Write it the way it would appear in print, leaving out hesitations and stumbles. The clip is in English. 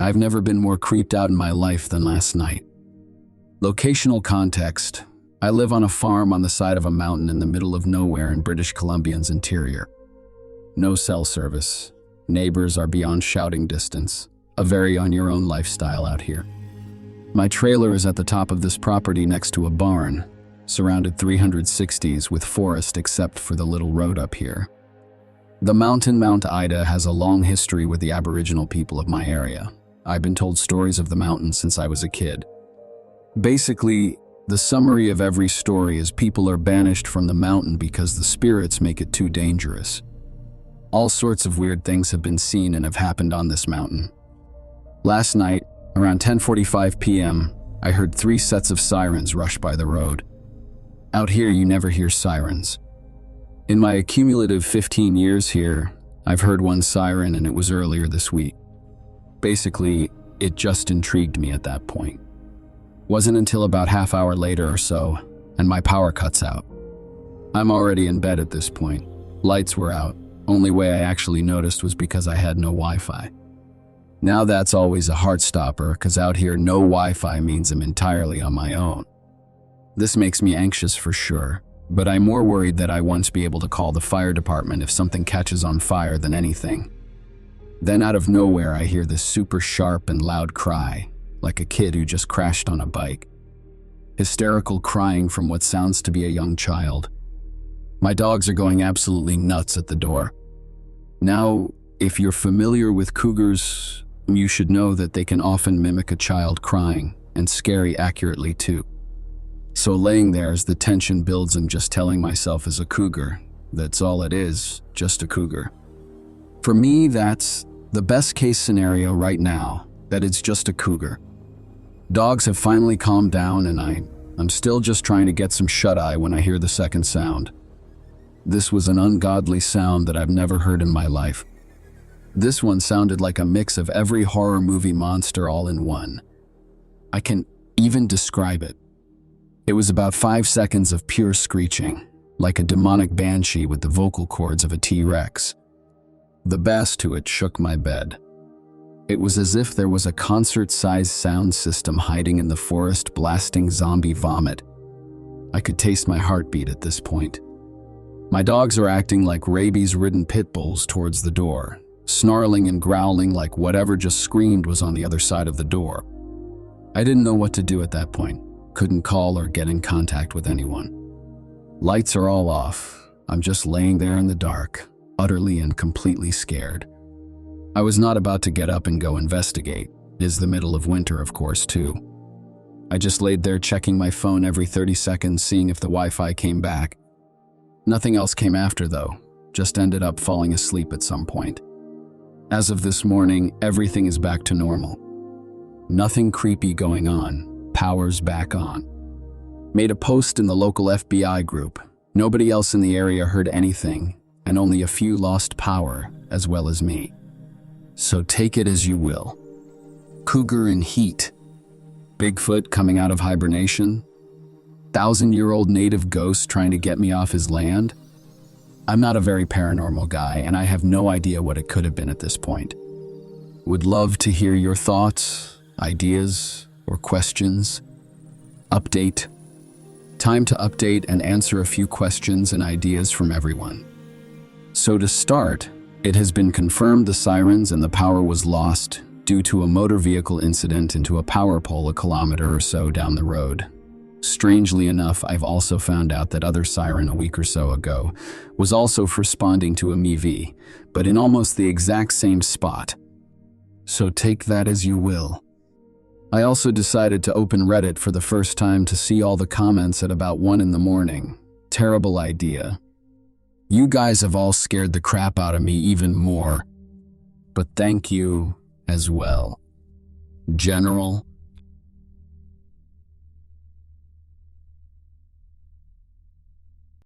I've never been more creeped out in my life than last night. Locational context. I live on a farm on the side of a mountain in the middle of nowhere in British Columbia's interior. No cell service. Neighbors are beyond shouting distance. A very on-your-own lifestyle out here. My trailer is at the top of this property next to a barn, surrounded 360s with forest except for the little road up here. The mountain, Mount Ida, has a long history with the Aboriginal people of my area. I've been told stories of the mountain since I was a kid. Basically, the summary of every story is people are banished from the mountain because the spirits make it too dangerous. All sorts of weird things have been seen and have happened on this mountain. Last night, around 10:45 p.m., I heard 3 sets of sirens rush by the road. Out here, you never hear sirens. In my accumulative 15 years here, I've heard one siren and it was earlier this week. Basically, it just intrigued me at that point. Wasn't until about half hour later or so, and my power cuts out. I'm already in bed at this point. Lights were out. Only way I actually noticed was because I had no Wi-Fi. Now that's always a heart stopper, because out here no Wi-Fi means I'm entirely on my own. This makes me anxious for sure, but I'm more worried that I won't be able to call the fire department if something catches on fire than anything. Then out of nowhere I hear this super sharp and loud cry, like a kid who just crashed on a bike. Hysterical crying from what sounds to be a young child. My dogs are going absolutely nuts at the door. Now, if you're familiar with cougars, you should know that they can often mimic a child crying, and scary accurately too. So laying there as the tension builds, I'm just telling myself as a cougar, that's all it is, just a cougar. For me, that's the best case scenario right now, that it's just a cougar. Dogs have finally calmed down and I'm still just trying to get some shut-eye when I hear the second sound. This was an ungodly sound that I've never heard in my life. This one sounded like a mix of every horror movie monster all in one. I can even describe it. It was about 5 seconds of pure screeching, like a demonic banshee with the vocal cords of a T-Rex. The bass to it shook my bed. It was as if there was a concert-sized sound system hiding in the forest blasting zombie vomit. I could taste my heartbeat at this point. My dogs are acting like rabies-ridden pit bulls towards the door, snarling and growling like whatever just screamed was on the other side of the door. I didn't know what to do at that point. Couldn't call or get in contact with anyone. Lights are all off. I'm just laying there in the dark, utterly and completely scared. I was not about to get up and go investigate. It is the middle of winter, of course, too. I just laid there checking my phone every 30 seconds, seeing if the Wi-Fi came back. Nothing else came after, though. Just ended up falling asleep at some point. As of this morning, everything is back to normal. Nothing creepy going on. Power's back on. Made a post in the local FBI group. Nobody else in the area heard anything, and only a few lost power, as well as me. So take it as you will. Cougar in heat. Bigfoot coming out of hibernation. 1,000-year-old native ghost trying to get me off his land. I'm not a very paranormal guy, and I have no idea what it could have been at this point. Would love to hear your thoughts, ideas, or questions. Update. Time to update and answer a few questions and ideas from everyone. So to start, it has been confirmed the sirens and the power was lost due to a motor vehicle incident into a power pole a kilometer or so down the road. Strangely enough, I've also found out that other siren a week or so ago was also responding to a MEV, but in almost the exact same spot. So take that as you will. I also decided to open Reddit for the first time to see all the comments at about 1 in the morning. Terrible idea. You guys have all scared the crap out of me even more. But thank you as well. General,